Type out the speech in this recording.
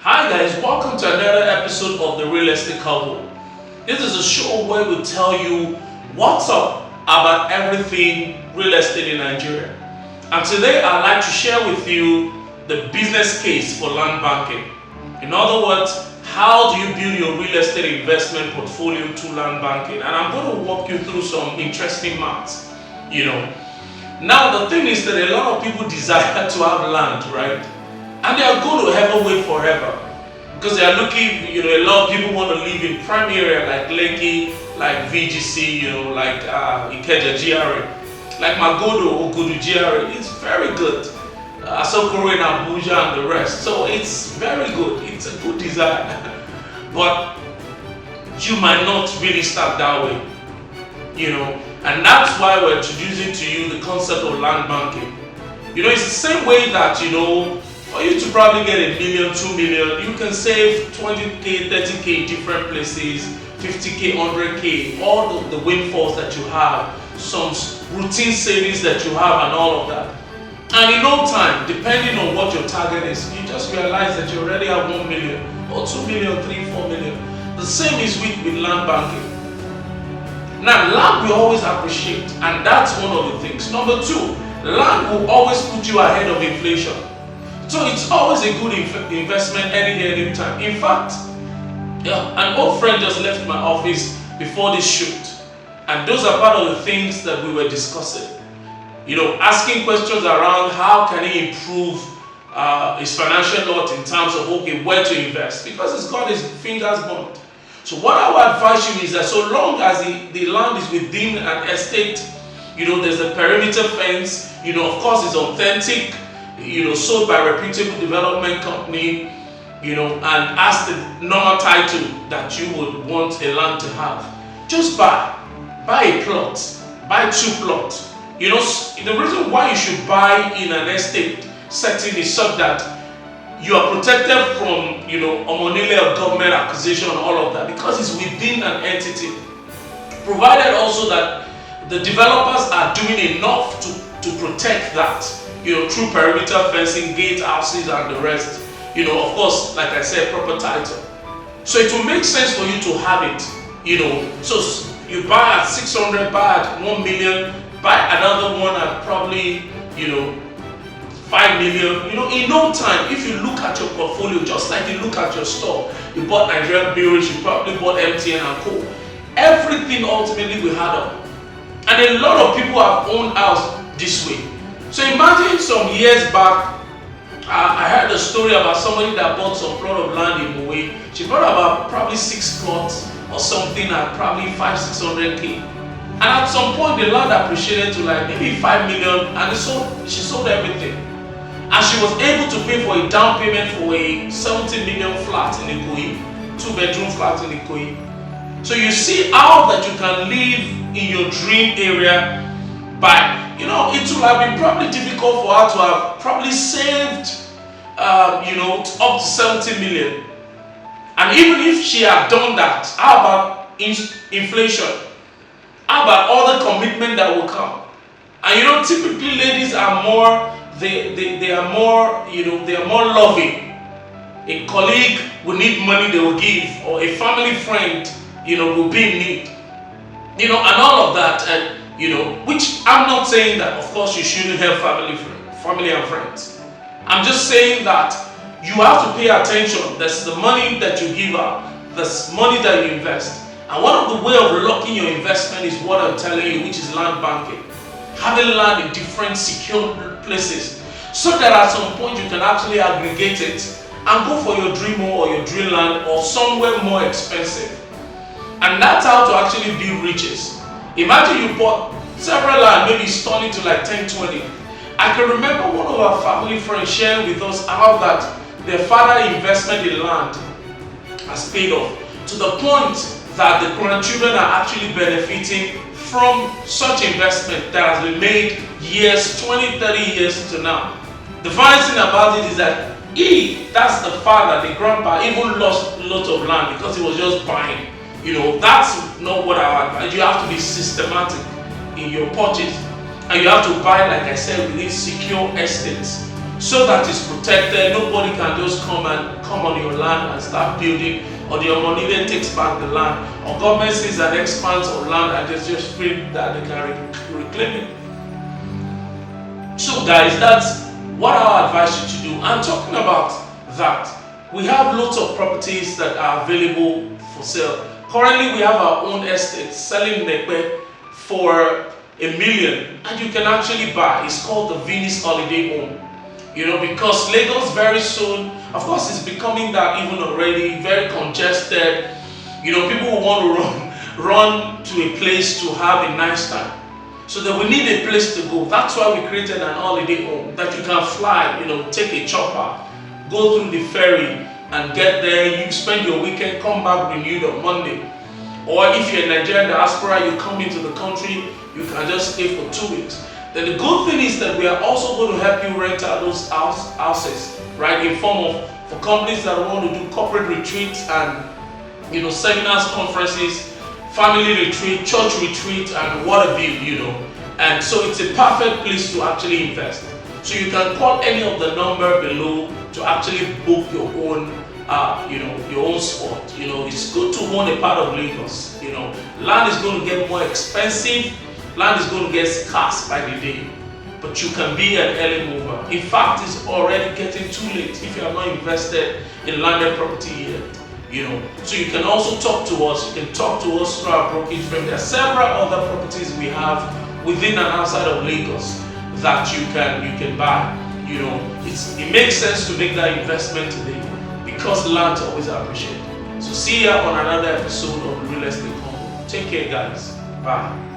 Hi guys, welcome to another episode of The Real Estate Couple. This is a show where we tell you what's up about everything real estate in Nigeria. And today I'd like to share with you the business case for land banking. In other words, how do you build your real estate investment portfolio through land banking? And I'm going to walk you through some interesting maths. Now the thing is that a lot of people desire to have land, right? And they are going to have a wait forever because they are looking, a lot of people want to live in prime area like Lekki, like VGC, like Ikeja GRA, like Magodo, Ogudu GRA. It's very good. Asokoro in Abuja and the rest. So it's very good. It's a good desire. But you might not really start that way, and that's why we're introducing to you the concept of land banking. It's the same way that, for you to probably get $1 million, $2 million, you can save 20K, 30K in different places, 50K, 100K, all the windfalls that you have, some routine savings that you have and all of that. And in no time, depending on what your target is, you just realize that you already have 1 million or 2 million, 3, 4 million. The same is with land banking. Now, land we always appreciate, and that's one of the things. Number two, land will always put you ahead of inflation. So it's always a good investment any day, any time. In fact, an old friend just left my office before this shoot, and those are part of the things that we were discussing. Asking questions around how can he improve his financial lot in terms of where to invest, because he's got his fingers burnt. So what I would advise you is that so long as the land is within an estate, there's a perimeter fence, of course it's authentic, sold by a reputable development company, and as the normal title that you would want a land to have, just buy a plot, buy 2 plots. The reason why you should buy in an estate setting is so that you are protected from, homonile or government acquisition and all of that, because it's within an entity. Provided also that the developers are doing enough to protect that, through perimeter fencing, gate houses and the rest. Of course, like I said, proper title. So it will make sense for you to have it, So you buy at 600, buy at 1 million, buy another one at probably, 5 million. In no time, if you look at your portfolio, just like you look at your store, you bought Nigerian Breweries, you probably bought MTN and Co. Everything ultimately will add up. And a lot of people have owned house this way. So imagine some years back, I heard a story about somebody that bought some plot of land in Moe. She bought about probably 6 plots or something at probably 500-600K. And at some point, the land appreciated to like maybe 5 million, and she sold everything. And she was able to pay for a down payment for a 70 million flat in Ikoyi, 2-bedroom flat in Ikoyi. So you see how that you can live in your dream area by, it would have been probably difficult for her to have probably saved, up to 70 million. And even if she had done that, how about inflation? How about all the commitment that will come? And typically ladies are more, they are more, they are more loving. A colleague will need money, they will give, or a family friend, will be in need. And all of that, and which I'm not saying that, of course, you shouldn't help family and friends. I'm just saying that you have to pay attention. That's the money that you give out, that's money that you invest. And one of the way of locking your investment is what I'm telling you, which is land banking. Having land in different secure places, so that at some point you can actually aggregate it and go for your dream home or your dream land or somewhere more expensive. And that's how to actually build riches. Imagine you bought several land, maybe it's turning to like 10, 20. I can remember one of our family friends sharing with us how that their father investment in land has paid off to the point that the grandchildren are actually benefiting from such investment that has been made years, 20, 30 years to now. The funny thing about it is that that's the father, the grandpa, even lost lots of land because he was just buying. That's not what I advise. You have to be systematic in your purchase, and you have to buy, like I said, within secure estates. so that it's protected. Nobody can just come on your land and start building, or your money then takes back the land, or government sees an expanse of land and just feel that they can reclaim it. So guys, that's what I advise you to do. I'm talking about that. We have lots of properties that are available for sale. Currently, we have our own estate selling Nekpe for $1 million, and you can actually buy. It's called the Venice Holiday Home. Because Lagos very soon, of course, it's becoming that even already, very congested. People will want to run to a place to have a nice time. So that we need a place to go. That's why we created an holiday home that you can fly, take a chopper, go through the ferry and get there. You spend your weekend, come back renewed on Monday. Or if you're a Nigerian diaspora, you come into the country, you can just stay for 2 weeks. Then the good thing is that we are also going to help you rent out those houses, right? In form of, for companies that want to do corporate retreats and, seminars, conferences, family retreat, church retreat, and what have you, And so it's a perfect place to actually invest. So you can call any of the number below to actually book your own, your own spot. It's good to own a part of Lagos. Land is going to get more expensive. Land is going to get scarce by the day. But you can be an early mover. In fact, it's already getting too late if you have not invested in landed property yet. So you can also talk to us. You can talk to us through our brokerage firm. There are several other properties we have within and outside of Lagos that you can buy. It makes sense to make that investment today because land always appreciated. So see you on another episode of Real Estate Convo. Take care, guys. Bye.